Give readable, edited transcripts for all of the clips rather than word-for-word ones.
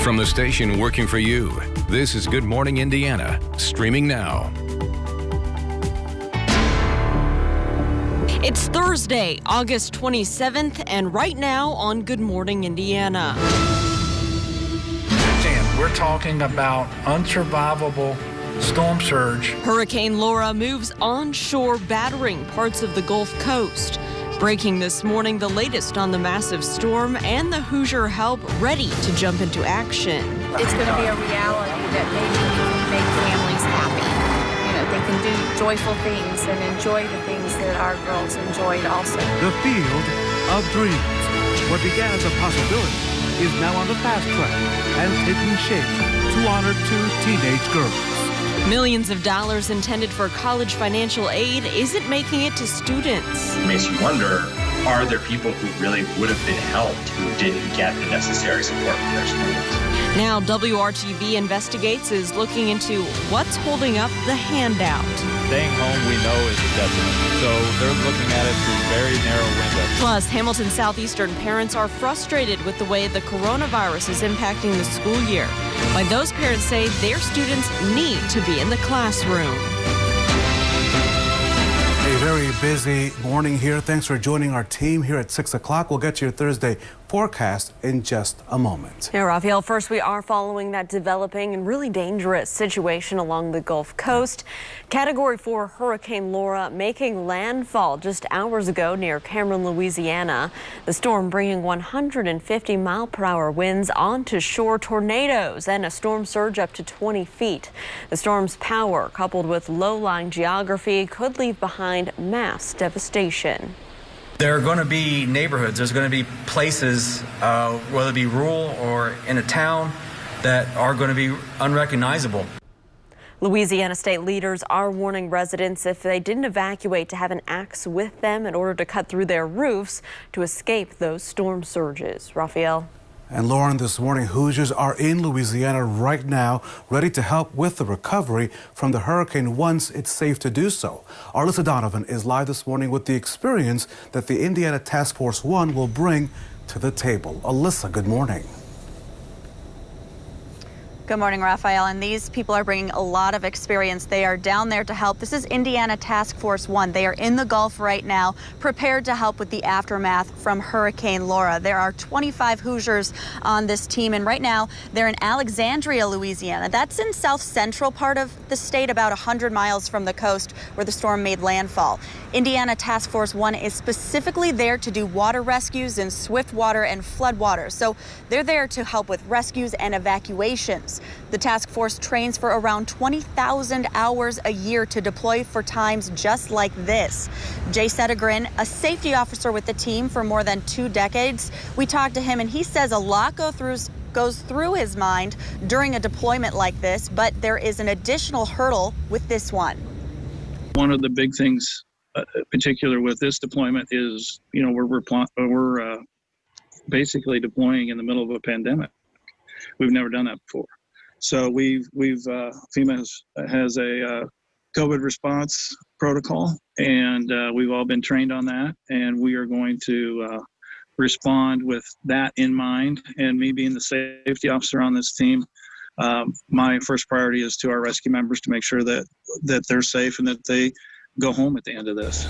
From the station working for you, this is Good Morning Indiana, streaming now. It's Thursday, August 27th, and right now on Good Morning Indiana. And we're talking about unsurvivable storm surge. Hurricane Laura moves onshore, battering parts of the Gulf Coast. Breaking this morning, the latest on the massive storm and the Hoosier help ready to jump into action. It's going to be a reality that maybe we can make families happy. You know, they can do joyful things and enjoy the things that our girls enjoyed also. The field of dreams, what began as a possibility, is now on the fast track and taking shape to honor two teenage girls. Millions of dollars intended for college financial aid isn't making it to students. It makes you wonder, are there people who really would have been helped who didn't get the necessary support from their schools? Now WRTV Investigates is looking into what's holding up the handout. Staying home, we know, is a detriment, so they're looking at it through very narrow windows. Plus, Hamilton Southeastern parents are frustrated with the way the coronavirus is impacting the school year. Why those parents say their students need to be in the classroom. A very busy morning here. Thanks for joining our team here at 6 o'clock. We'll get to your Thursday forecast in just a moment. Yeah, Raphael, first we are following that developing and really dangerous situation along the Gulf Coast. Category 4 Hurricane Laura making landfall just hours ago near Cameron, Louisiana. The storm bringing 150-mile-per-hour winds onto shore, tornadoes, and a storm surge up to 20 feet. The storm's power, coupled with low-lying geography, could leave behind mass devastation. There are going to be neighborhoods, there's going to be places, whether it be rural or in a town, that are going to be unrecognizable. Louisiana state leaders are warning residents if they didn't evacuate to have an axe with them in order to cut through their roofs to escape those storm surges. Raphael. And Lauren, this morning, Hoosiers are in Louisiana right now, ready to help with the recovery from the hurricane once it's safe to do so. Alyssa Donovan is live this morning with the experience that the Indiana Task Force 1 will bring to the table. Alyssa, good morning. Good morning, Raphael. And these people are bringing a lot of experience. They are down there to help. This is Indiana Task Force 1. They are in the Gulf right now, prepared to help with the aftermath from Hurricane Laura. There are 25 Hoosiers on this team, and right now they're in Alexandria, Louisiana. That's in south central part of the state, about 100 miles from the coast where the storm made landfall. Indiana Task Force 1 is specifically there to do water rescues in swift water and flood water. So they're there to help with rescues and evacuations. The task force trains for around 20,000 hours a year to deploy for times just like this. Jay Settigren, a safety officer with the team for more than 2 decades, we talked to him and he says a lot goes through his mind during a deployment like this, but there is an additional hurdle with this one. One of the big things, particular with this deployment, is we're basically deploying in the middle of a pandemic. We've never done that before. So FEMA has a COVID response protocol, and we've all been trained on that, and we are going to respond with that in mind. And me being the safety officer on this team, my first priority is to our rescue members to make sure that they're safe and that they go home at the end of this.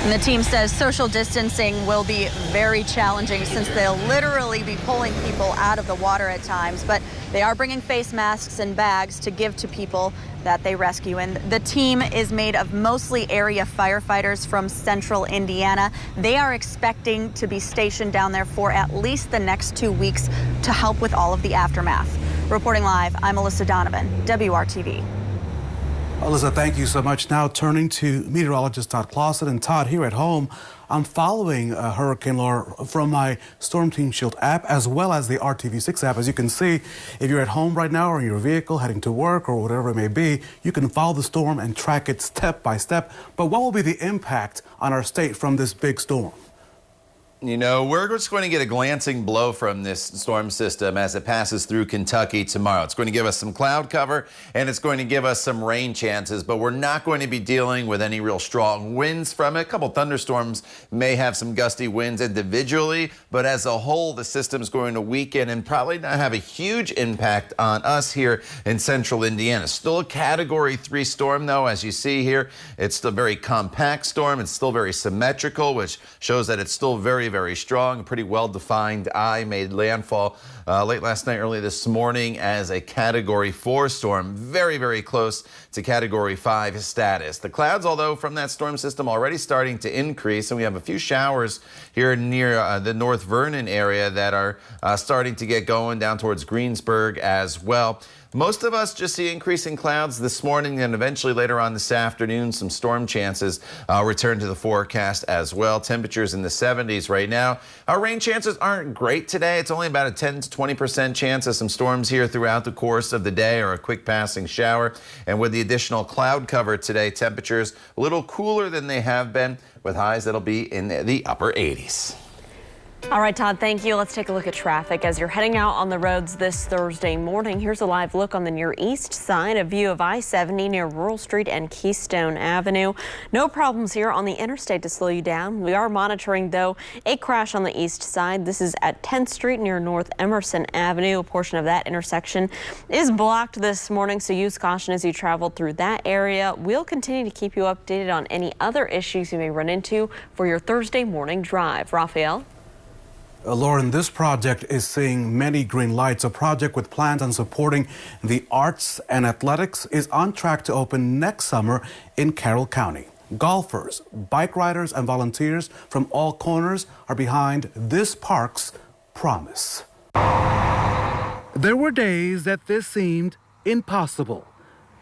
And the team says social distancing will be very challenging since they'll literally be pulling people out of the water at times. But they are bringing face masks and bags to give to people that they rescue. And the team is made of mostly area firefighters from central Indiana. They are expecting to be stationed down there for at least the next 2 weeks to help with all of the aftermath. Reporting live, I'm Alyssa Donovan, WRTV. Alyssa, thank you so much. Now turning to meteorologist Todd Clausen. And Todd, here at home, I'm following Hurricane Laura from my Storm Team Shield app as well as the RTV6 app. As you can see, if you're at home right now or in your vehicle heading to work or whatever it may be, you can follow the storm and track it step by step. But what will be the impact on our state from this big storm? You know, we're just going to get a glancing blow from this storm system as it passes through Kentucky tomorrow. It's going to give us some cloud cover and it's going to give us some rain chances, but we're not going to be dealing with any real strong winds from it. A couple thunderstorms may have some gusty winds individually, but as a whole, the system is going to weaken and probably not have a huge impact on us here in central Indiana. Still a Category 3 storm, though, as you see here. It's still a very compact storm. It's still very symmetrical, which shows that it's still very strong. A pretty well-defined eye made landfall late last night, early this morning as a Category 4 storm. Very close to Category 5 status. The clouds, although from that storm system, already starting to increase, and we have a few showers here near the North Vernon area that are starting to get going down towards Greensburg as well. Most of us just see increasing clouds this morning, and eventually later on this afternoon, some storm chances return to the forecast as well. Temperatures in the 70s right now. Our rain chances aren't great today. It's only about a 10 to 20% chance of some storms here throughout the course of the day or a quick passing shower. And with the additional cloud cover today, temperatures a little cooler than they have been, with highs that'll be in the upper 80s. All right, Todd, thank you. Let's take a look at traffic as you're heading out on the roads this Thursday morning. Here's a live look on the near east side, a view of I-70 near Rural Street and Keystone Avenue. No problems here on the interstate to slow you down. We are monitoring, though, a crash on the east side. This is at 10th Street near North Emerson Avenue. A portion of that intersection is blocked this morning, so use caution as you travel through that area. We'll continue to keep you updated on any other issues you may run into for your Thursday morning drive. Raphael? Lauren, this project is seeing many green lights. A project with plans on supporting the arts and athletics is on track to open next summer in Carroll County. Golfers, bike riders, and volunteers from all corners are behind this park's promise. There were days that this seemed impossible.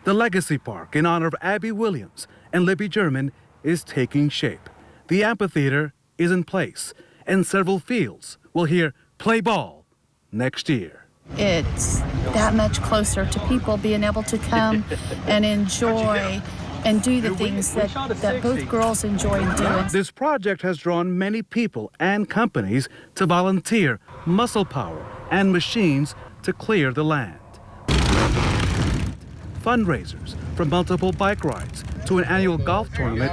The Legacy Park, in honor of Abby Williams and Libby German, is taking shape. The amphitheater is in place, and several fields will hear play ball next year. It's that much closer to people being able to come and enjoy and do the things that both girls enjoy doing. This project has drawn many people and companies to volunteer muscle power and machines to clear the land. Fundraisers from multiple bike rides to an annual golf tournament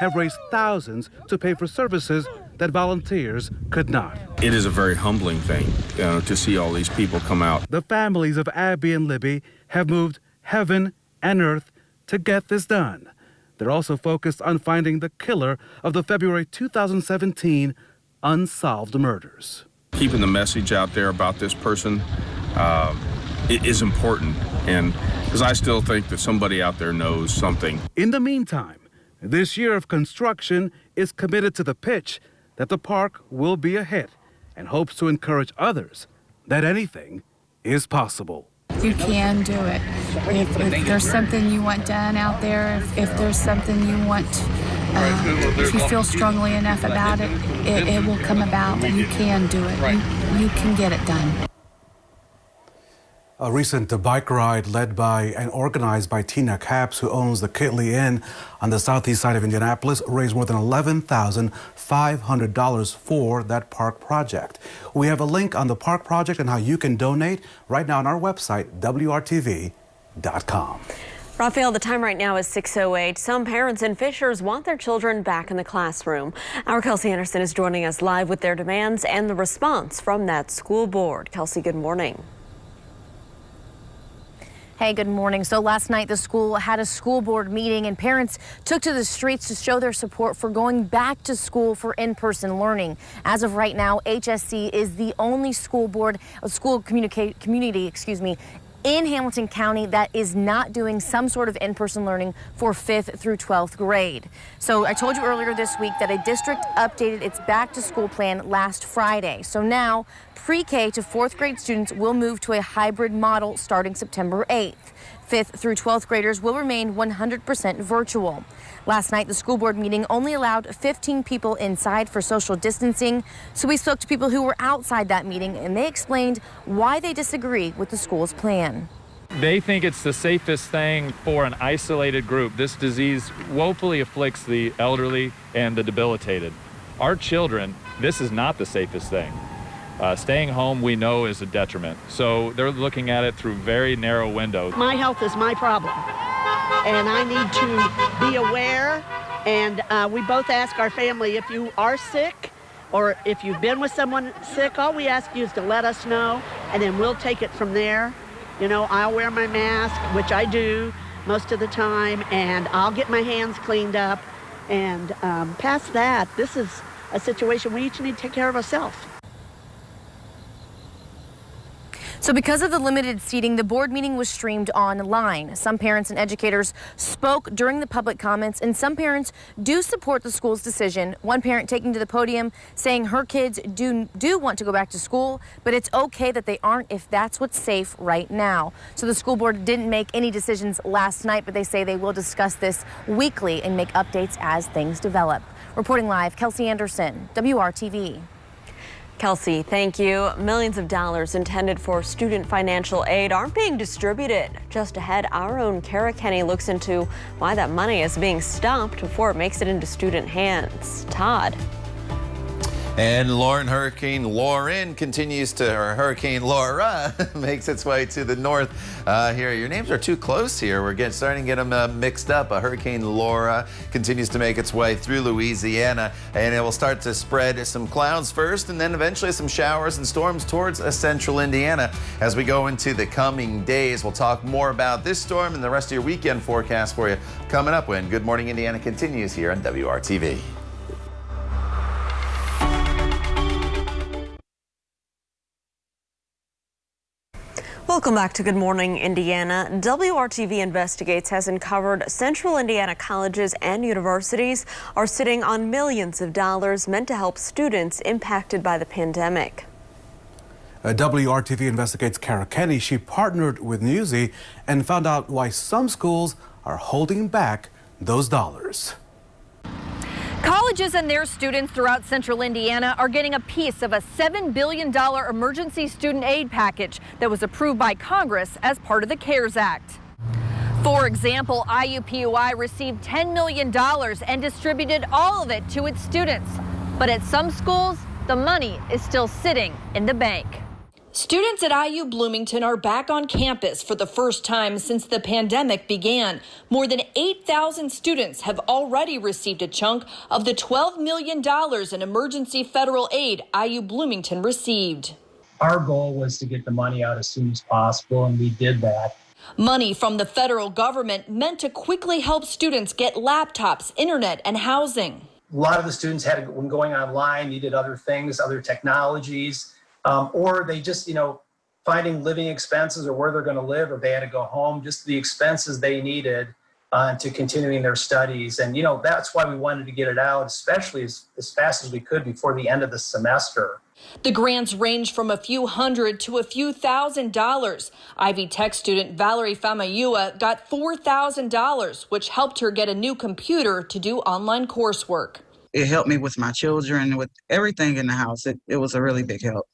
have raised thousands to pay for services that volunteers could not. It is a very humbling thing to see all these people come out. The families of Abby and Libby have moved heaven and earth to get this done. They're also focused on finding the killer of the February 2017 unsolved murders. Keeping the message out there about this person is important, and because I still think that somebody out there knows something. In the meantime, this year of construction is committed to the pitch that the park will be a hit and hopes to encourage others that anything is possible. You can do it. If there's something you want done out there, if there's something you want, if you feel strongly enough about it, it will come about. You can do it. You can get it done. A recent bike ride led by and organized by Tina Capps, who owns the Kitley Inn on the southeast side of Indianapolis, raised more than $11,500 for that park project. We have a link on the park project and how you can donate right now on our website, WRTV.com. Raphael, the time right now is 6:08. Some parents in Fishers want their children back in the classroom. Our Kelsey Anderson is joining us live with their demands and the response from that school board. Kelsey, good morning. Hey, good morning. So last night the school had a school board meeting and parents took to the streets to show their support for going back to school for in-person learning. As of right now, HSC is the only community in Hamilton County that is not doing some sort of in-person learning for 5th through 12th grade. So I told you earlier this week that a district updated its back to school plan last Friday. So now pre-K to 4th grade students will move to a hybrid model starting September 8th. 5th through 12th graders will remain 100% virtual. Last night, the school board meeting only allowed 15 people inside for social distancing. So we spoke to people who were outside that meeting, and they explained why they disagree with the school's plan. They think it's the safest thing for an isolated group. This disease woefully afflicts the elderly and the debilitated. Our children this is not the safest thing. Staying home, we know, is a detriment. So they're looking at it through very narrow windows. My health is my problem, and I need to be aware. And we both ask our family, if you are sick or if you've been with someone sick, all we ask you is to let us know, and then we'll take it from there. You know, I'll wear my mask, which I do most of the time, and I'll get my hands cleaned up. And past that, this is a situation we each need to take care of ourselves. So because of the limited seating, the board meeting was streamed online. Some parents and educators spoke during the public comments, and some parents do support the school's decision. One parent taking to the podium saying her kids do want to go back to school, but it's okay that they aren't if that's what's safe right now. So the school board didn't make any decisions last night, but they say they will discuss this weekly and make updates as things develop. Reporting live, Kelsey Anderson, WRTV. Kelsey, thank you. Millions of dollars intended for student financial aid aren't being distributed. Just ahead, our own Kara Kenny looks into why that money is being stopped before it makes it into student hands. Todd. And Hurricane Laura makes its way to the north here. Your names are too close here. We're starting to get them mixed up. Hurricane Laura continues to make its way through Louisiana, and it will start to spread some clouds first and then eventually some showers and storms towards central Indiana as we go into the coming days. We'll talk more about this storm and the rest of your weekend forecast for you coming up when Good Morning Indiana continues here on WRTV. Welcome back to Good Morning Indiana. WRTV Investigates has uncovered Central Indiana colleges and universities are sitting on millions of dollars meant to help students impacted by the pandemic. WRTV Investigates Kara Kenny. She partnered with Newsy and found out why some schools are holding back those dollars. Colleges and their students throughout Central Indiana are getting a piece of a $7 billion emergency student aid package that was approved by Congress as part of the CARES Act. For example, IUPUI received $10 million and distributed all of it to its students. But at some schools, the money is still sitting in the bank. Students at IU Bloomington are back on campus for the first time since the pandemic began. More than 8,000 students have already received a chunk of the $12 million in emergency federal aid IU Bloomington received. Our goal was to get the money out as soon as possible, and we did that. Money from the federal government meant to quickly help students get laptops, internet, and housing. A lot of the students when going online, needed other things, other technologies. Or they just, finding living expenses or where they're going to live, or they had to go home, just the expenses they needed to continuing their studies. And, that's why we wanted to get it out, especially as fast as we could before the end of the semester. The grants range from a few hundred to a few $1,000s. Ivy Tech student Valerie Famayua got $4,000, which helped her get a new computer to do online coursework. It helped me with my children, with everything in the house. It was a really big help.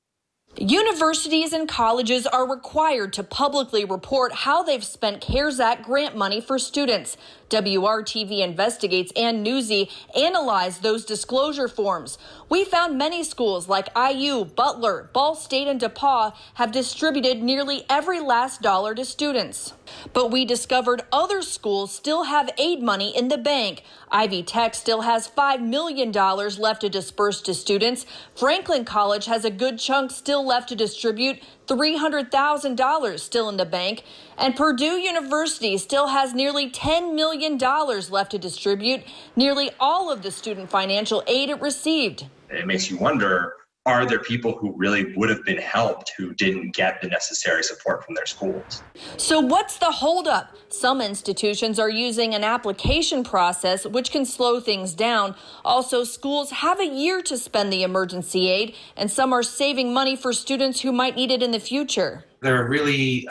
Universities and colleges are required to publicly report how they've spent CARES Act grant money for students. WRTV Investigates and Newsy analyzed those disclosure forms. We found many schools like IU, Butler, Ball State, and DePauw have distributed nearly every last dollar to students. But we discovered other schools still have aid money in the bank. Ivy Tech still has $5 million left to disperse to students. Franklin College has a good chunk still left to distribute, $300,000 still in the bank. And Purdue University still has nearly $10 million left to distribute, nearly all of the student financial aid it received. It makes you wonder, are there people who really would have been helped who didn't get the necessary support from their schools? So what's the holdup? Some institutions are using an application process, which can slow things down. Also, schools have a year to spend the emergency aid, and some are saving money for students who might need it in the future. They're really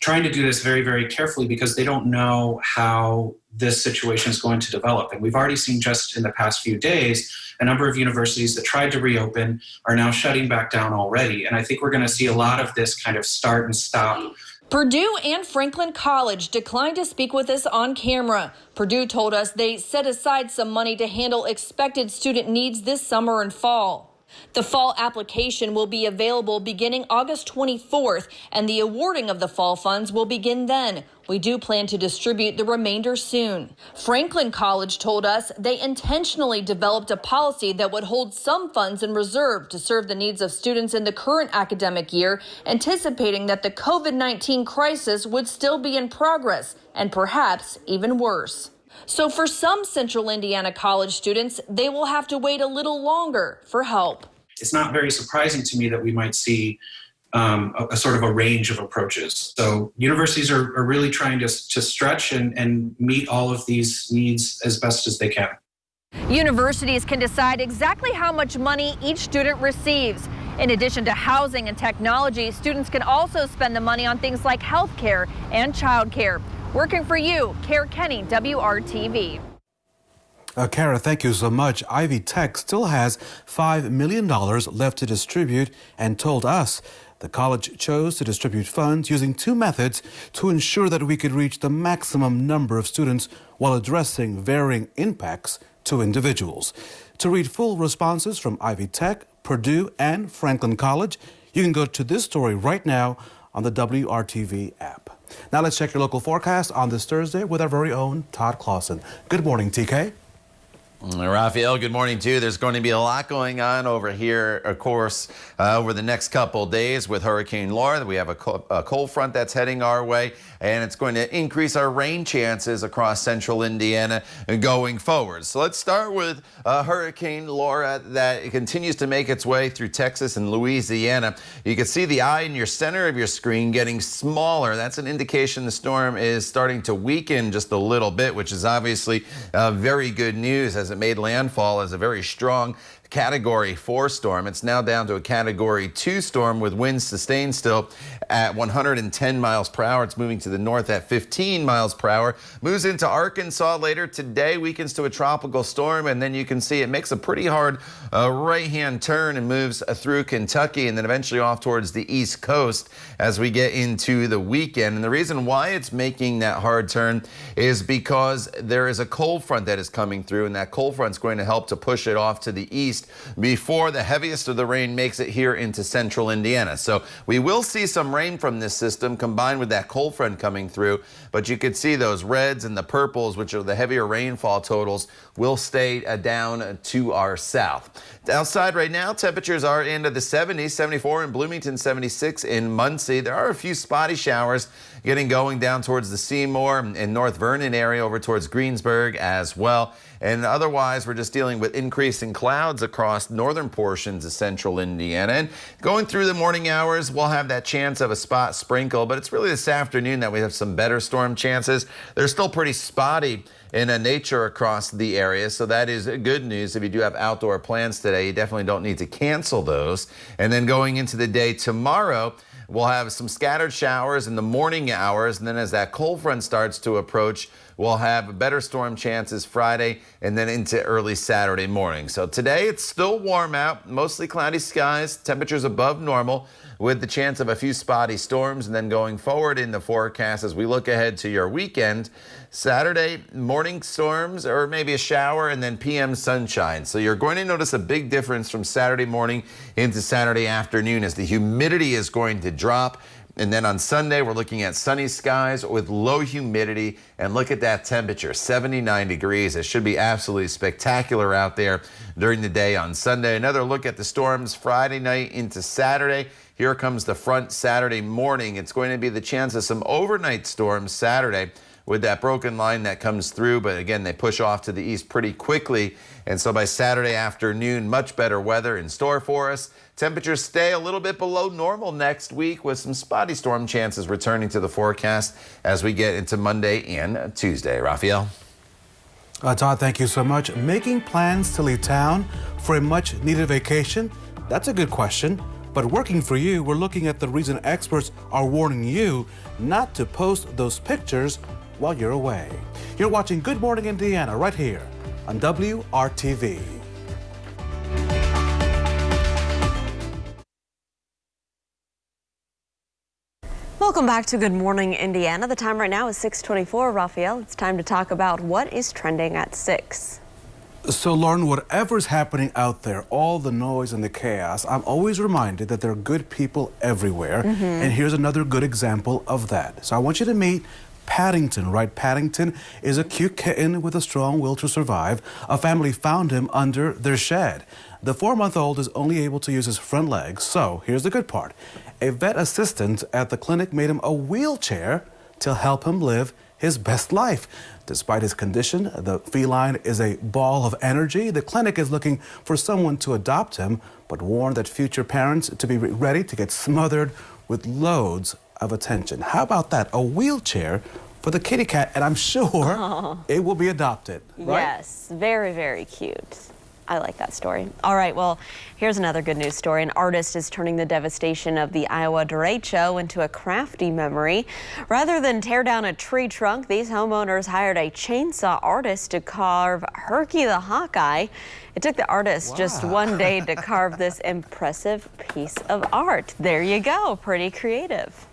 trying to do this very, very carefully because they don't know how this situation is going to develop. And we've already seen just in the past few days, a number of universities that tried to reopen are now shutting back down already. And I think we're going to see a lot of this kind of start and stop. Purdue and Franklin College declined to speak with us on camera. Purdue told us they set aside some money to handle expected student needs this summer and fall. The fall application will be available beginning August 24th, and the awarding of the fall funds will begin then. We do plan to distribute the remainder soon. Franklin College told us they intentionally developed a policy that would hold some funds in reserve to serve the needs of students in the current academic year, anticipating that the COVID-19 crisis would still be in progress and perhaps even worse. So for some Central Indiana college students, they will have to wait a little longer for help. It's not very surprising to me that we might see a sort of a range of approaches. So universities are really trying to stretch and meet all of these needs as best as they can. Universities can decide exactly how much money each student receives. In addition to housing and technology, students can also spend the money on things like health care and child care. Working for you, Kara Kenny, WRTV. Kara, thank you so much. Ivy Tech still has $5 million left to distribute and told us the college chose to distribute funds using two methods to ensure that we could reach the maximum number of students while addressing varying impacts to individuals. To read full responses from Ivy Tech, Purdue, and Franklin College, you can go to this story right now on the WRTV app. Now let's check your local forecast on this Thursday with our very own Todd Clausen. Good morning, TK. Raphael, good morning to you. There's going to be a lot going on over here, of course, over the next couple days with Hurricane Laura. We have a cold front that's heading our way, and it's going to increase our rain chances across central Indiana going forward. So let's start with Hurricane Laura that continues to make its way through Texas and Louisiana. You can see the eye in your center of your screen getting smaller. That's an indication the storm is starting to weaken just a little bit, which is obviously very good news as it made landfall as a very strong Category 4 storm. It's now down to a Category 2 storm with winds sustained still at 110 miles per hour. It's moving to the north at 15 miles per hour. Moves into Arkansas later today, weakens to a tropical storm, and then you can see it makes a pretty hard right-hand turn and moves through Kentucky and then eventually off towards the East Coast as we get into the weekend. And the reason why it's making that hard turn is because there is a cold front that is coming through, and that cold front is going to help to push it off to the east before the heaviest of the rain makes it here into central Indiana. So we will see some rain from this system combined with that cold front coming through, but you could see those reds and the purples, which are the heavier rainfall totals, will stay down to our south. Outside right now, temperatures are into the 70s, 74 in Bloomington, 76 in Muncie. There are a few spotty showers getting going down towards the Seymour and North Vernon area over towards Greensburg as well. And otherwise, we're just dealing with increasing clouds across northern portions of central Indiana. And going through the morning hours, we'll have that chance of a spot sprinkle, but it's really this afternoon that we have some better storm chances. They're still pretty spotty in nature across the area, so that is good news. If you do have outdoor plans today, you definitely don't need to cancel those. And then going into the day tomorrow, we'll have some scattered showers in the morning hours, and then as that cold front starts to approach, we'll have better storm chances Friday and then into early Saturday morning. So today it's still warm out, mostly cloudy skies, temperatures above normal with the chance of a few spotty storms. And then going forward in the forecast as we look ahead to your weekend, Saturday morning storms or maybe a shower and then PM sunshine. So you're going to notice a big difference from Saturday morning into Saturday afternoon as the humidity is going to drop. And then on Sunday, we're looking at sunny skies with low humidity. And look at that temperature, 79 degrees. It should be absolutely spectacular out there during the day on Sunday. Another look at the storms Friday night into Saturday. Here comes the front Saturday morning. It's going to be the chance of some overnight storms Saturday with that broken line that comes through. But again, they push off to the east pretty quickly. And so by Saturday afternoon, much better weather in store for us. Temperatures stay a little bit below normal next week with some spotty storm chances returning to the forecast as we get into Monday and Tuesday. Raphael? Todd, thank you so much. Making plans to leave town for a much-needed vacation? That's a good question. But working for you, we're looking at the reason experts are warning you not to post those pictures while you're away. You're watching Good Morning Indiana right here on WRTV. Welcome back to Good Morning Indiana. The time right now is 6:24. Raphael, it's time to talk about what is trending at 6. So, Lauren, whatever's happening out there, all the noise and the chaos, I'm always reminded that there are good people everywhere. And here's another good example of that. So I want you to meet Paddington, right? Paddington is a cute kitten with a strong will to survive. A family found him under their shed. The 4-month-old is only able to use his front legs. So here's the good part. A vet assistant at the clinic made him a wheelchair to help him live his best life. Despite his condition, the feline is a ball of energy. The clinic is looking for someone to adopt him, but warned that future parents to be ready to get smothered with loads of attention. How about that? A wheelchair for the kitty cat, and I'm sure it will be adopted, right? Yes, very, very cute. I like that story. All right, well, here's another good news story. An artist is turning the devastation of the Iowa derecho into a crafty memory. Rather than tear down a tree trunk, these homeowners hired a chainsaw artist to carve Herky the Hawkeye. It took the artist just one day to carve this impressive piece of art. There you go, pretty creative.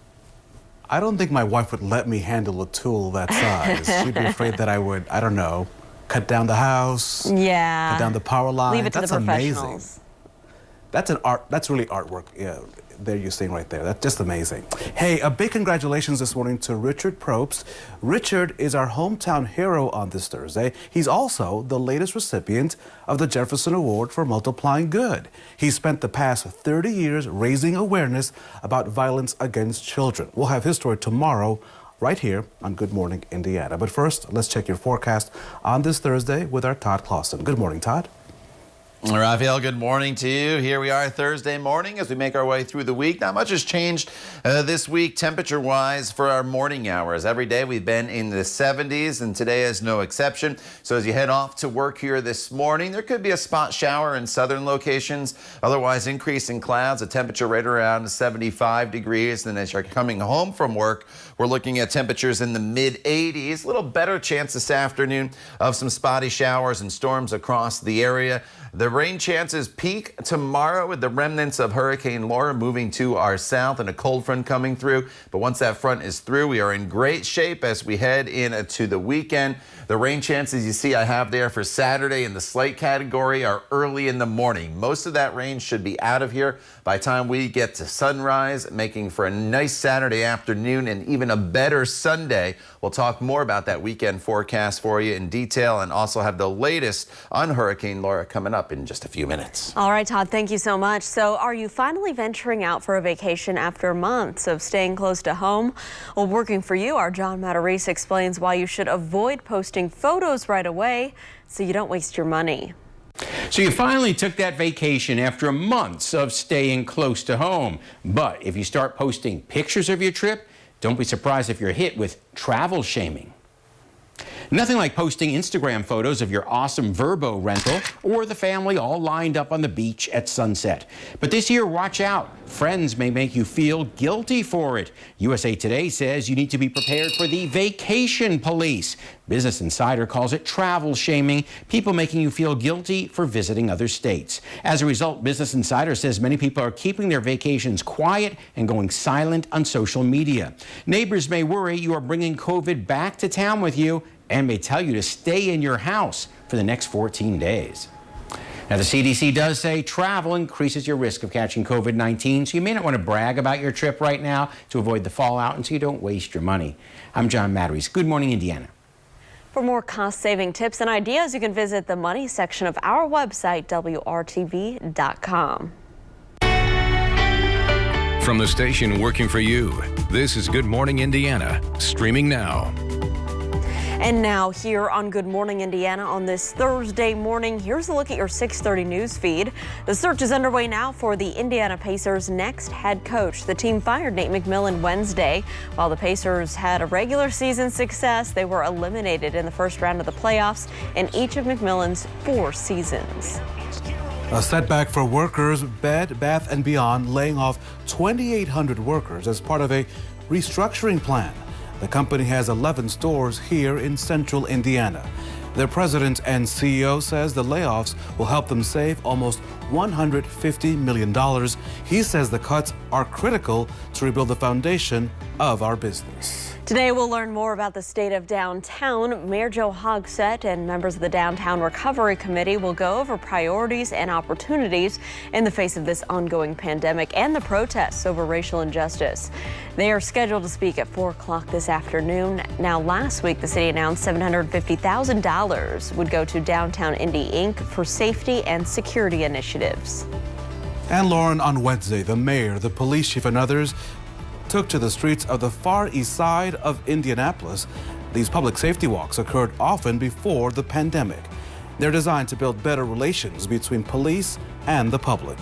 I don't think my wife would let me handle a tool that size. She'd be afraid that I would, I don't know, cut down the house, yeah, cut down the power line. Leave it to That's the professionals. Amazing. That's an art. That's really artwork. Yeah, there you're seeing right there. That's just amazing. Hey, a big congratulations this morning to Richard Probst. Richard is our hometown hero on this Thursday. He's also the latest recipient of the Jefferson Award for Multiplying Good. He spent the past 30 years raising awareness about violence against children. We'll have his story tomorrow, right here on Good Morning Indiana. But first, let's check your forecast on this Thursday with our Todd Clausen. Good morning, Todd. Raphael, good morning to you. Here we are Thursday morning as we make our way through the week. Not much has changed this week temperature-wise for our morning hours. Every day we've been in the 70s, and today is no exception. So as you head off to work here this morning, there could be a spot shower in southern locations. Otherwise, increase in clouds, a temperature right around 75 degrees. And as you're coming home from work, we're looking at temperatures in the mid-80s. A little better chance this afternoon of some spotty showers and storms across the area. The rain chances peak tomorrow with the remnants of Hurricane Laura moving to our south and a cold front coming through. But once that front is through, we are in great shape as we head into the weekend. The rain chances you see I have there for Saturday in the slight category are early in the morning. Most of that rain should be out of here by the time we get to sunrise, making for a nice Saturday afternoon and even a better Sunday. We'll talk more about that weekend forecast for you in detail and also have the latest on Hurricane Laura coming up in just a few minutes. All right, Todd, thank you so much. So are you finally venturing out for a vacation after months of staying close to home? Well, working for you, our John Matarese explains why you should avoid posting photos right away so you don't waste your money. So you finally took that vacation after months of staying close to home. But if you start posting pictures of your trip, don't be surprised if you're hit with travel shaming. Nothing like posting Instagram photos of your awesome Vrbo rental or the family all lined up on the beach at sunset. But this year, watch out. Friends may make you feel guilty for it. USA Today says you need to be prepared for the vacation police. Business Insider calls it travel shaming, people making you feel guilty for visiting other states. As a result, Business Insider says many people are keeping their vacations quiet and going silent on social media. Neighbors may worry you are bringing COVID back to town with you and may tell you to stay in your house for the next 14 days. Now, the CDC does say travel increases your risk of catching COVID-19, so you may not want to brag about your trip right now to avoid the fallout and so you don't waste your money. I'm John Matarese. Good morning, Indiana. For more cost-saving tips and ideas, you can visit the money section of our website, WRTV.com. From the station working for you, this is Good Morning Indiana, streaming now. And now here on Good Morning Indiana on this Thursday morning, here's a look at your 6:30 news feed. The search is underway now for the Indiana Pacers' next head coach. The team fired Nate McMillan Wednesday. While the Pacers had a regular season success, they were eliminated in the first round of the playoffs in each of McMillan's 4 seasons. A setback for workers, Bed Bath & Beyond laying off 2,800 workers as part of a restructuring plan. The company has 11 stores here in central Indiana. Their president and CEO says the layoffs will help them save almost $150 million. He says the cuts are critical to rebuild the foundation of our business. Today, we'll learn more about the state of downtown. Mayor Joe Hogsett and members of the Downtown Recovery Committee will go over priorities and opportunities in the face of this ongoing pandemic and the protests over racial injustice. They are scheduled to speak at 4 o'clock this afternoon. Now, last week, the city announced $750,000 would go to Downtown Indy Inc. for safety and security initiatives. And Lauren, on Wednesday, the mayor, the police chief, and others took to the streets of the far east side of Indianapolis. These public safety walks occurred often before the pandemic. They're designed to build better relations between police and the public.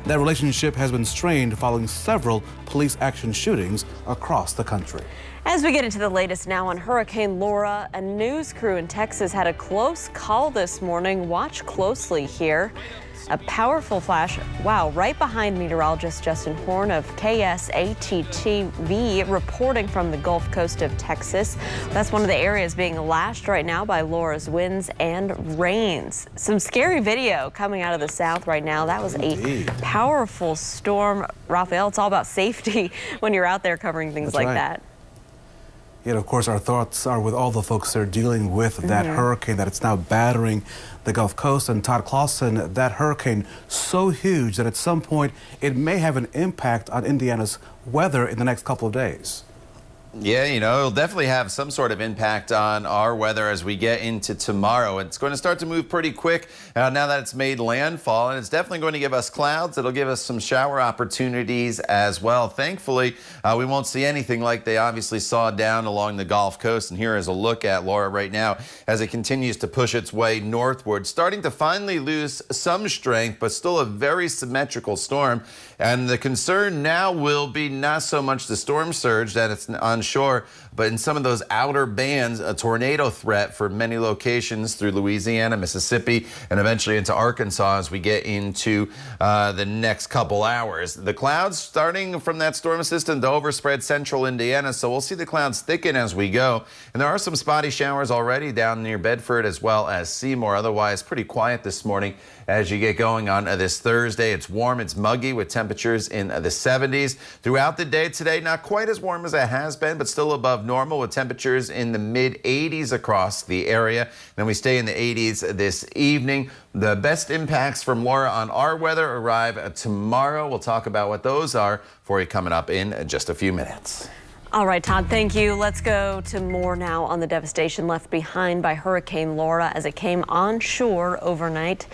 That relationship has been strained following several police action shootings across the country. As we get into the latest now on Hurricane Laura, a news crew in Texas had a close call this morning. Watch closely here. A powerful flash, wow, right behind meteorologist Justin Horn of KSAT-TV reporting from the Gulf Coast of Texas. That's one of the areas being lashed right now by Laura's winds and rains. Some scary video coming out of the south right now. That was a powerful storm. Raphael, it's all about safety when you're out there covering things like that. Yet, of course, our thoughts are with all the folks that are dealing with that hurricane that it's now battering the Gulf Coast. And Todd Clausen, that hurricane so huge that at some point it may have an impact on Indiana's weather in the next couple of days. Yeah, you know, it'll definitely have some sort of impact on our weather as we get into tomorrow. It's going to start to move pretty quick now that it's made landfall, and it's definitely going to give us clouds. It'll give us some shower opportunities as well. Thankfully, we won't see anything like they obviously saw down along the Gulf Coast. And here is a look at Laura right now as it continues to push its way northward, starting to finally lose some strength, but still a very symmetrical storm. And the concern now will be not so much the storm surge that it's on shore, but in some of those outer bands, a tornado threat for many locations through Louisiana, Mississippi, and eventually into Arkansas as we get into the next couple hours. The clouds starting from that storm system to overspread central Indiana, so we'll see the clouds thicken as we go. And there are some spotty showers already down near Bedford as well as Seymour. Otherwise, pretty quiet this morning as you get going on this Thursday. It's warm, it's muggy with temperatures in the 70s. Throughout the day today, not quite as warm as it has been, but still above normal with temperatures in the mid 80s across the area. Then we stay in the 80s this evening. The best impacts from Laura on our weather arrive tomorrow. We'll talk about what those are for you coming up in just a few minutes. All right, Todd, thank you. Let's go to more now on the devastation left behind by Hurricane Laura as it came on shore overnight.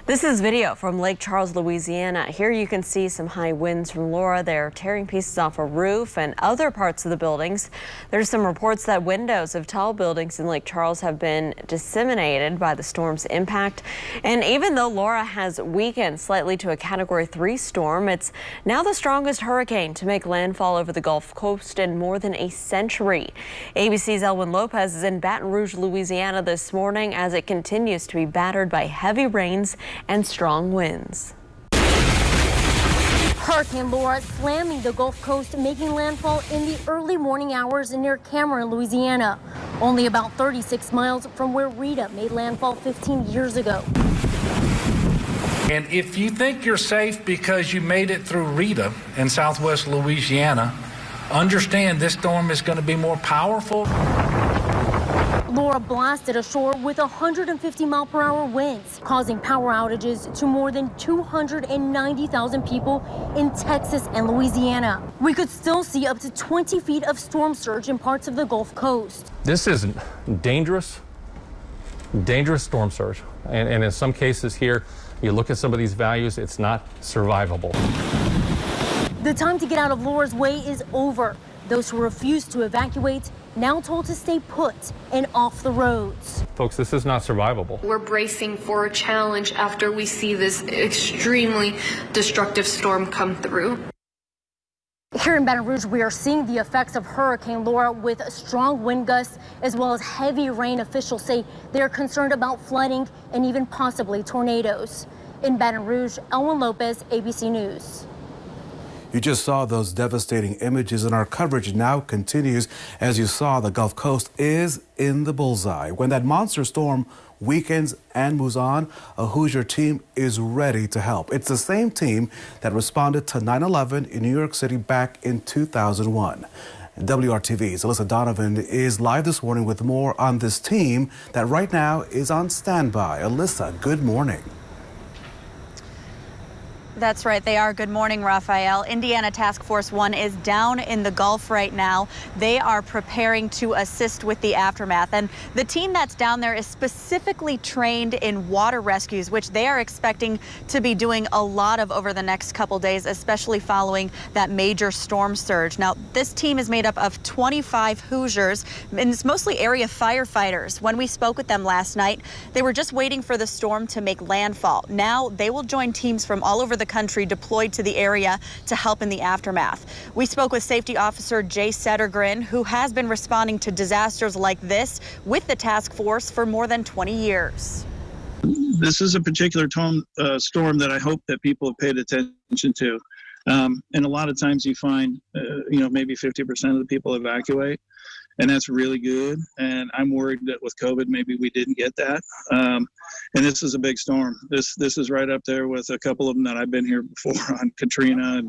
This is video from Lake Charles, Louisiana. Here you can see some high winds from Laura. They're tearing pieces off a roof and other parts of the buildings. There's some reports that windows of tall buildings in Lake Charles have been disseminated by the storm's impact. And even though Laura has weakened slightly to a Category 3 storm, it's now the strongest hurricane to make landfall over the Gulf Coast in more than a century. ABC's Elwin Lopez is in Baton Rouge, Louisiana this morning as it continues to be battered by heavy rains and strong winds. Hurricane Laura slamming the Gulf Coast, making landfall in the early morning hours near Cameron, Louisiana, only about 36 miles from where Rita made landfall 15 years ago. And if you think you're safe because you made it through Rita in southwest Louisiana, understand this storm is going to be more powerful. Laura blasted ashore with 150-mile-per-hour winds, causing power outages to more than 290,000 people in Texas and Louisiana. We could still see up to 20 feet of storm surge in parts of the Gulf Coast. This is dangerous storm surge. And in some cases here, you look at some of these values, it's not survivable. The time to get out of Laura's way is over. Those who refused to evacuate now told to stay put and off the roads. Folks, this is not survivable. We're bracing for a challenge after we see this extremely destructive storm come through. Here in Baton Rouge, we are seeing the effects of Hurricane Laura with strong wind gusts as well as heavy rain. Officials say they're concerned about flooding and even possibly tornadoes. In Baton Rouge, Elwin Lopez, ABC News. You just saw those devastating images, and our coverage now continues. As you saw, the Gulf Coast is in the bullseye. When that monster storm weakens and moves on, a Hoosier team is ready to help. It's the same team that responded to 9/11 in New York City back in 2001. WRTV's Alyssa Donovan is live this morning with more on this team that right now is on standby. Alyssa, good morning. That's right, they are. Good morning, Rafael. Indiana Task Force 1 is down in the Gulf right now. They are preparing to assist with the aftermath. And the team that's down there is specifically trained in water rescues, which they are expecting to be doing a lot of over the next couple days, especially following that major storm surge. Now, this team is made up of 25 Hoosiers, and it's mostly area firefighters. When we spoke with them last night, they were just waiting for the storm to make landfall. Now, they will join teams from all over the country deployed to the area to help in the aftermath. We spoke with Safety Officer Jay Settergren, who has been responding to disasters like this with the task force for more than 20 years. This is a particular storm that I hope that people have paid attention to. And a lot of times you find, maybe 50% of the people evacuate, and that's really good. And I'm worried that with COVID, maybe we didn't get that. And this is a big storm. This is right up there with a couple of them that I've been here before on Katrina.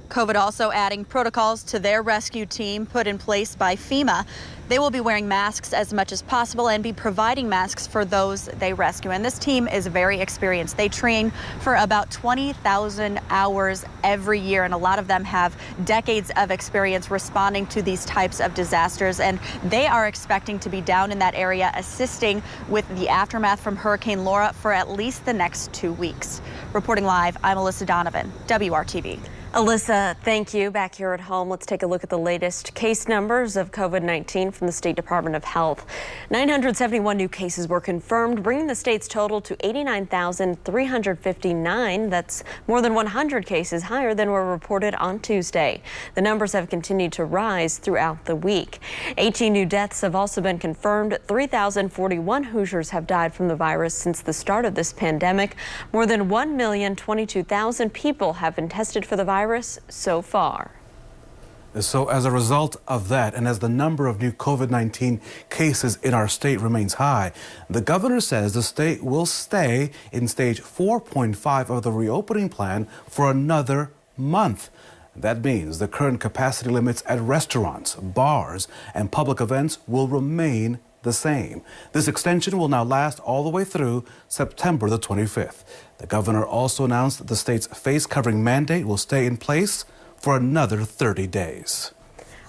COVID also adding protocols to their rescue team put in place by FEMA. They will be wearing masks as much as possible and be providing masks for those they rescue. And this team is very experienced. They train for about 20,000 hours every year, and a lot of them have decades of experience responding to these types of disasters. And they are expecting to be down in that area assisting with the aftermath from Hurricane Laura for at least the next 2 weeks. Reporting live, I'm Alyssa Donovan, WRTV. Alyssa, thank you. Back here at home, let's take a look at the latest case numbers of COVID-19 from the State Department of Health. 971 new cases were confirmed, bringing the state's total to 89,359. That's more than 100 cases higher than were reported on Tuesday. The numbers have continued to rise throughout the week. 18 new deaths have also been confirmed. 3,041 Hoosiers have died from the virus since the start of this pandemic. More than 1,022,000 people have been tested for the virus so far. So as a result of that, and as the number of new COVID-19 cases in our state remains high, the governor says the state will stay in stage 4.5 of the reopening plan for another month. That means the current capacity limits at restaurants, bars, and public events will remain the same. This extension will now last all the way through September the 25th. The governor also announced that the state's face covering mandate will stay in place for another 30 days.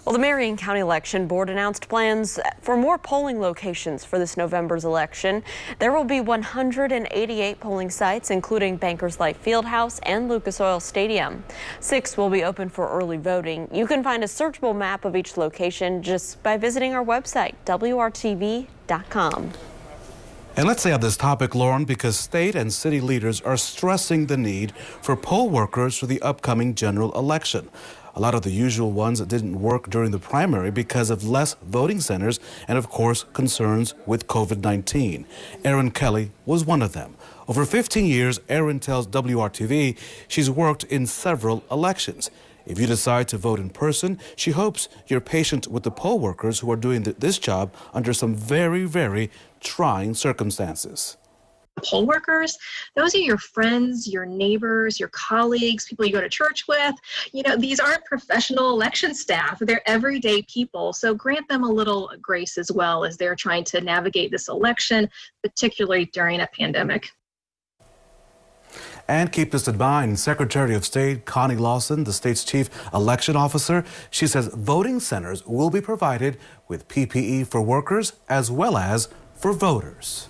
Well, the Marion County Election Board announced plans for more polling locations for this November's election. There will be 188 polling sites, including Bankers Life Fieldhouse and Lucas Oil Stadium. 6 will be open for early voting. You can find a searchable map of each location just by visiting our website, WRTV.com. And let's stay on this topic, Lauren, because state and city leaders are stressing the need for poll workers for the upcoming general election. A lot of the usual ones didn't work during the primary because of less voting centers and, of course, concerns with COVID-19. Erin Kelly was one of them. Over 15 years, Erin tells WRTV she's worked in several elections. If you decide to vote in person, she hopes you're patient with the poll workers who are doing this job under some very, very trying circumstances. Poll workers, those are your friends, your neighbors, your colleagues, people you go to church with. These aren't professional election staff. They're everyday people. So grant them a little grace as well as they're trying to navigate this election, particularly during a pandemic. And keep this in mind, Secretary of State Connie Lawson, the state's chief election officer, she says voting centers will be provided with PPE for workers as well as for voters.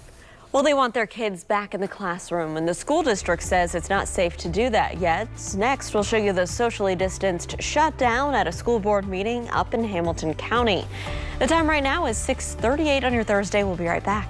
Well, they want their kids back in the classroom, and the school district says it's not safe to do that yet. Next, we'll show you the socially distanced shutdown at a school board meeting up in Hamilton County. The time right now is 6:38 on your Thursday. We'll be right back.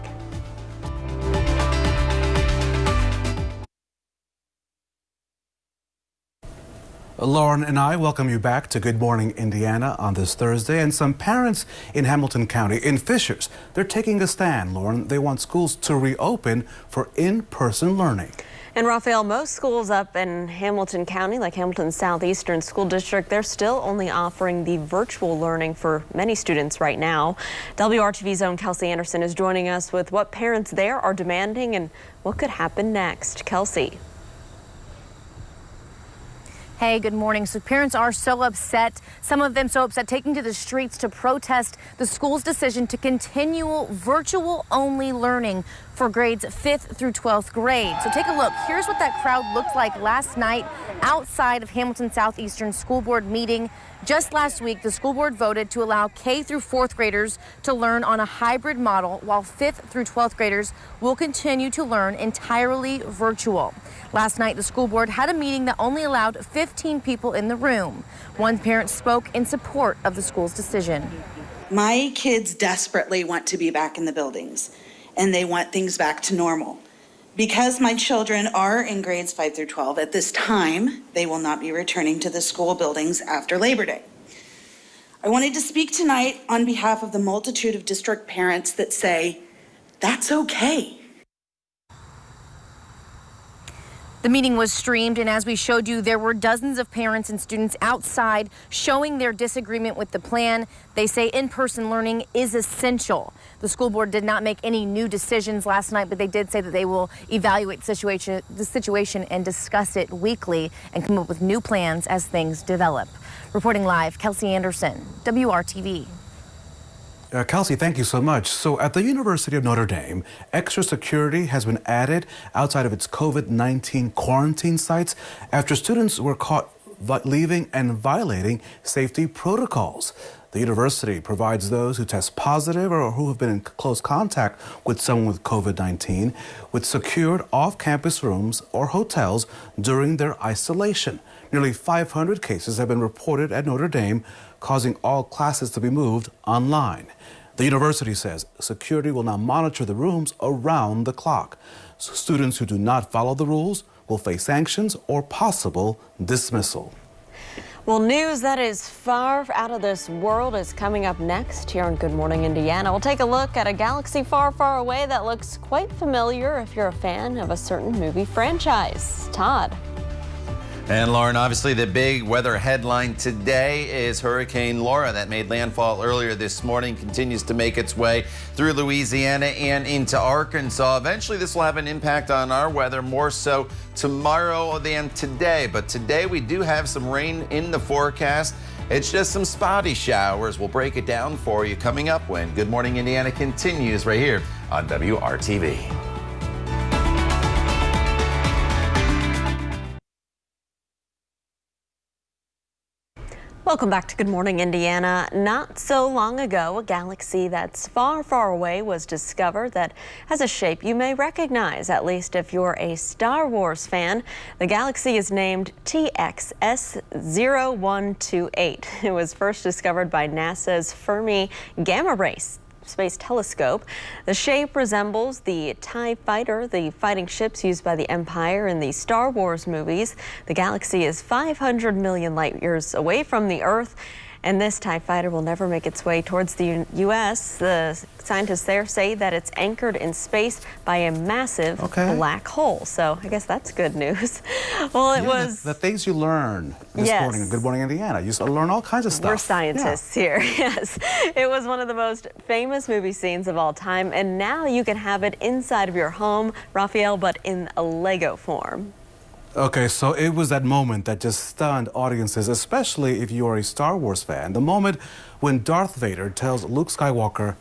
Lauren and I welcome you back to Good Morning Indiana on this Thursday. And some parents in Hamilton County, in Fishers, they're taking a stand, Lauren. They want schools to reopen for in-person learning. And Raphael, most schools up in Hamilton County, like Hamilton Southeastern School District, they're still only offering the virtual learning for many students right now. WRTV's own Kelsey Anderson is joining us with what parents there are demanding and what could happen next. Kelsey. Hey, good morning. So parents are so upset, some of them so upset, taking to the streets to protest the school's decision to continue virtual only learning for grades 5th through 12th grade. So take a look. Here's what that crowd looked like last night outside of Hamilton Southeastern School Board meeting. Just last week, the school board voted to allow K through 4th graders to learn on a hybrid model, while 5th through 12th graders will continue to learn entirely virtual. Last night, the school board had a meeting that only allowed 15 people in the room. One parent spoke in support of the school's decision. My kids desperately want to be back in the buildings, and they want things back to normal. Because my children are in grades 5 through 12, at this time, they will not be returning to the school buildings after Labor Day. I wanted to speak tonight on behalf of the multitude of district parents that say, that's okay. The meeting was streamed, and as we showed you, there were dozens of parents and students outside showing their disagreement with the plan. They say in-person learning is essential. The school board did not make any new decisions last night, but they did say that they will evaluate the situation and discuss it weekly and come up with new plans as things develop. Reporting live, Kelsey Anderson, WRTV. Kelsey, thank you so much. So at the University of Notre Dame, extra security has been added outside of its COVID-19 quarantine sites after students were caught leaving and violating safety protocols. The university provides those who test positive or who have been in close contact with someone with COVID-19 with secured off-campus rooms or hotels during their isolation. Nearly 500 cases have been reported at Notre Dame, causing all classes to be moved online. The university says security will now monitor the rooms around the clock. So students who do not follow the rules will face sanctions or possible dismissal. Well, news that is far out of this world is coming up next here on Good Morning Indiana. We'll take a look at a galaxy far, far away that looks quite familiar if you're a fan of a certain movie franchise. Todd. And Lauren, obviously the big weather headline today is Hurricane Laura that made landfall earlier this morning, continues to make its way through Louisiana and into Arkansas. Eventually this will have an impact on our weather, more so tomorrow than today. But today we do have some rain in the forecast. It's just some spotty showers. We'll break it down for you coming up when Good Morning Indiana continues right here on WRTV. Welcome back to Good Morning Indiana. Not so long ago, a galaxy that's far, far away was discovered that has a shape you may recognize, at least if you're a Star Wars fan. The galaxy is named TXS0128. It was first discovered by NASA's Fermi Gamma Ray Space Telescope. The shape resembles the TIE Fighter, the fighting ships used by the Empire in the Star Wars movies. The galaxy is 500 million light years away from the Earth, and this TIE Fighter will never make its way towards the U.S. The scientists there say that it's anchored in space by a massive black hole. So I guess that's good news. Well, it was the things you learn this morning in Good Morning Indiana. You learn all kinds of stuff. We're scientists here. Yes. It was one of the most famous movie scenes of all time, and now you can have it inside of your home, Raphael, but in a Lego form. Okay, so it was that moment that just stunned audiences, especially if you are a Star Wars fan. The moment when Darth Vader tells Luke Skywalker,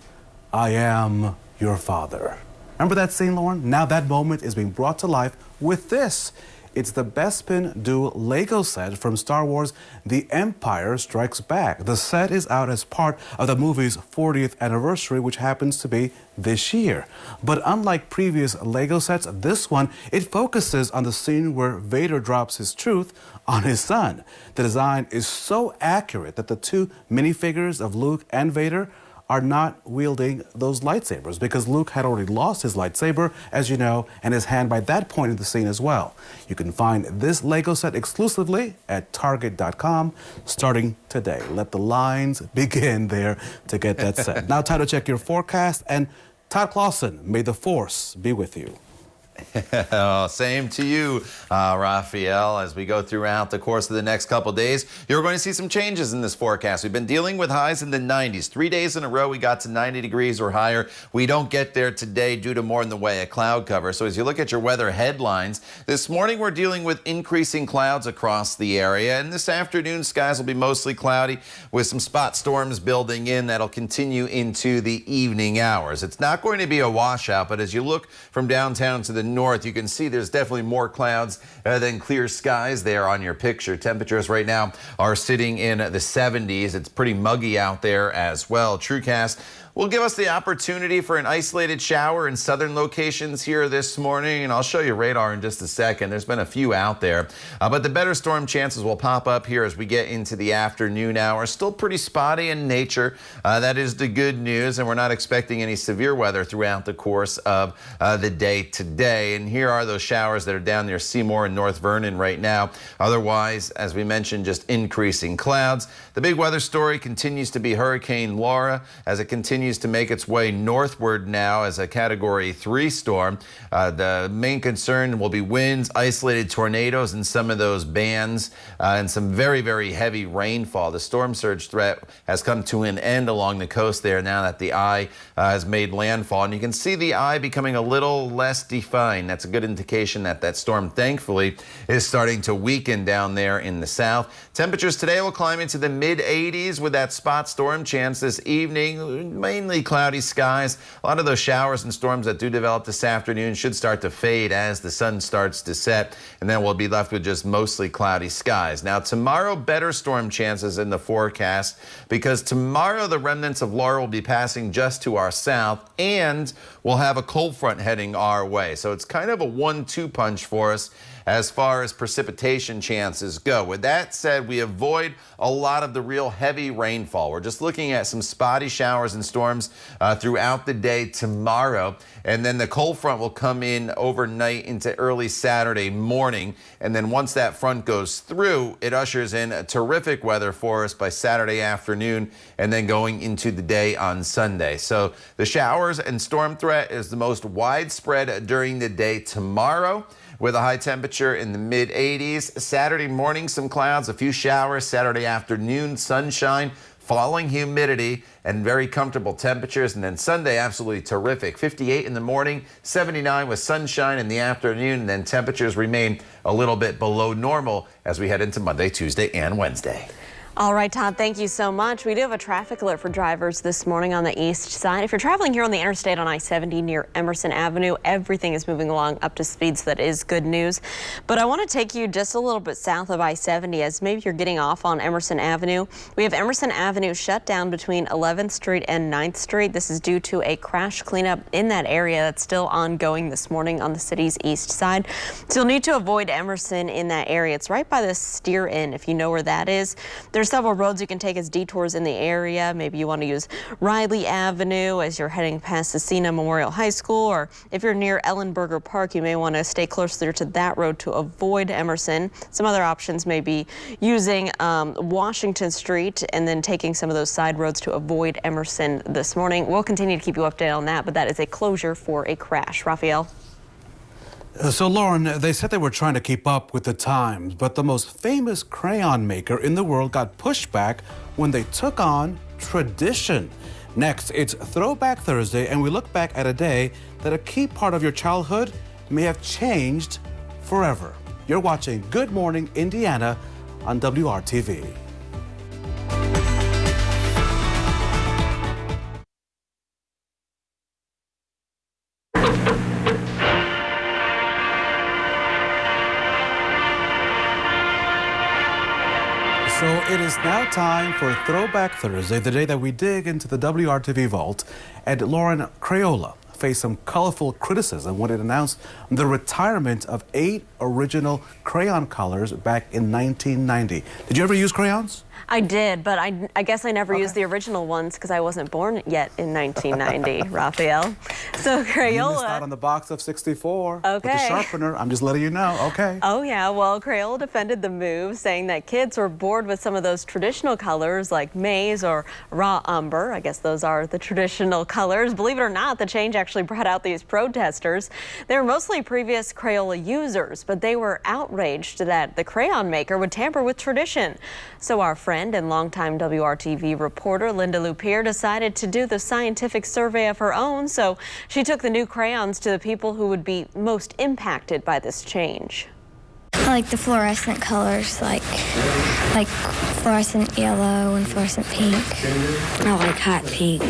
I am your father. Remember that scene, Lauren? Now that moment is being brought to life with this. It's the Bespin Duel Lego set from Star Wars The Empire Strikes Back. The set is out as part of the movie's 40th anniversary, which happens to be this year. But unlike previous Lego sets, this one, it focuses on the scene where Vader drops his truth on his son. The design is so accurate that the two minifigures of Luke and Vader are not wielding those lightsabers because Luke had already lost his lightsaber, as you know, and his hand by that point in the scene as well. You can find this Lego set exclusively at Target.com starting today. Let the lines begin there to get that set. Now time to check your forecast, and Todd Clausen, may the force be with you. Same to you, Raphael. As we go throughout the course of the next couple days, you're going to see some changes in this forecast. We've been dealing with highs in the 90s. 3 days in a row, we got to 90 degrees or higher. We don't get there today due to more in the way of cloud cover. So as you look at your weather headlines, this morning we're dealing with increasing clouds across the area. And this afternoon, skies will be mostly cloudy with some spot storms building in that'll continue into the evening hours. It's not going to be a washout, but as you look from downtown to the north, you can see there's definitely more clouds than clear skies there on your picture. Temperatures right now are sitting in the 70s. It's pretty muggy out there as well. TrueCast will give us the opportunity for an isolated shower in southern locations here this morning, and I'll show you radar in just a second. There's been a few out there, but the better storm chances will pop up here as we get into the afternoon hours. Still pretty spotty in nature. That is the good news, and we're not expecting any severe weather throughout the course of the day today. And here are those showers that are down near Seymour and North Vernon right now. Otherwise, as we mentioned, just increasing clouds. The big weather story continues to be Hurricane Laura as it continues to make its way northward now as a Category 3 storm. The main concern will be winds, isolated tornadoes, and some of those bands, and some very, very heavy rainfall. The storm surge threat has come to an end along the coast there now that the eye has made landfall. And you can see the eye becoming a little less defined. That's a good indication that that storm, thankfully, is starting to weaken down there in the south. Temperatures today will climb into the mid-80s with that spot storm chance this evening. Mainly cloudy skies. A lot of those showers and storms that do develop this afternoon should start to fade as the sun starts to set, and then we'll be left with just mostly cloudy skies. Now tomorrow, better storm chances in the forecast because tomorrow the remnants of Laura will be passing just to our south, and we'll have a cold front heading our way. So it's kind of a 1-2 punch for us as far as precipitation chances go. With that said, we avoid a lot of the real heavy rainfall. We're just looking at some spotty showers and storms throughout the day tomorrow. And then the cold front will come in overnight into early Saturday morning. And then once that front goes through, it ushers in a terrific weather for us by Saturday afternoon and then going into the day on Sunday. So the showers and storm threat is the most widespread during the day tomorrow, with a high temperature in the mid-80s. Saturday morning, some clouds, a few showers. Saturday afternoon, sunshine, falling humidity, and very comfortable temperatures. And then Sunday, absolutely terrific. 58 in the morning, 79 with sunshine in the afternoon, and then temperatures remain a little bit below normal as we head into Monday, Tuesday, and Wednesday. All right, Todd, thank you so much. We do have a traffic alert for drivers this morning on the east side. If you're traveling here on the interstate on I-70 near Emerson Avenue, everything is moving along up to speed, so that is good news. But I want to take you just a little bit south of I-70 as maybe you're getting off on Emerson Avenue. We have Emerson Avenue shut down between 11th Street and 9th Street. This is due to a crash cleanup in that area that's still ongoing this morning on the city's east side. So you'll need to avoid Emerson in that area. It's right by the Steer Inn, if you know where that is. There's several roads you can take as detours in the area. Maybe you want to use Riley Avenue as you're heading past Cecina Memorial High School, or if you're near Ellenberger Park, you may want to stay closer to that road to avoid Emerson. Some other options may be using Washington Street and then taking some of those side roads to avoid Emerson this morning. We'll continue to keep you updated on that, but that is a closure for a crash. Raphael? So, Lauren, they said they were trying to keep up with the times, but the most famous crayon maker in the world got pushed back when they took on tradition. Next, it's Throwback Thursday, and we look back at a day that a key part of your childhood may have changed forever. You're watching Good Morning Indiana on WRTV. So it is now time for Throwback Thursday, the day that we dig into the WRTV vault, and Lauren Crayola faced some colorful criticism when it announced the retirement of 8 original crayon colors back in 1990. Did you ever use crayons? I did, but I guess I never used the original ones because I wasn't born yet in 1990, Raphael. So Crayola. You missed out on the box of 64 Okay. with the sharpener. I'm just letting you know. Okay. Oh yeah, well, Crayola defended the move, saying that kids were bored with some of those traditional colors like maize or raw umber. I guess those are the traditional colors. Believe it or not, the change actually brought out these protesters. They were mostly previous Crayola users, but they were outraged that the crayon maker would tamper with tradition. So our friend and longtime WRTV reporter Linda Lupier decided to do the scientific survey of her own. So she took the new crayons to the people who would be most impacted by this change. I like the fluorescent colors, like fluorescent yellow and fluorescent pink. I like hot pink.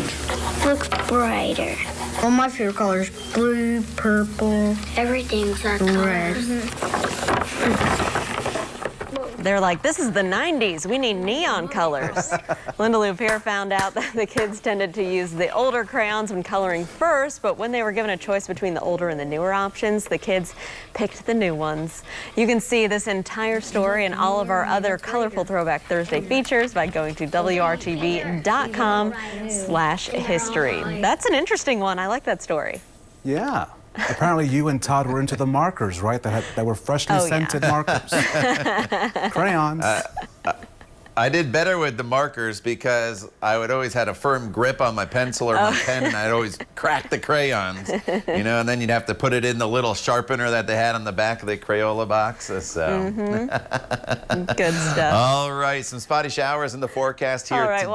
Looks brighter. Well, my favorite colors: blue, purple. Everything's our red. They're like, this is the 90s. We need neon colors. Linda Lupier found out that the kids tended to use the older crayons when coloring first, but when they were given a choice between the older and the newer options, the kids picked the new ones. You can see this entire story and all of our other colorful Throwback Thursday features by going to WRTV.com/history. That's an interesting one. I like that story. Yeah. Apparently you and Todd were into the markers, right? That were freshly scented markers. Crayons. I did better with the markers because I would always had a firm grip on my pencil or my pen, and I'd always crack the crayons, you know, and then you'd have to put it in the little sharpener that they had on the back of the Crayola boxes. So. Good stuff. All right, some spotty showers in the forecast here All right, today.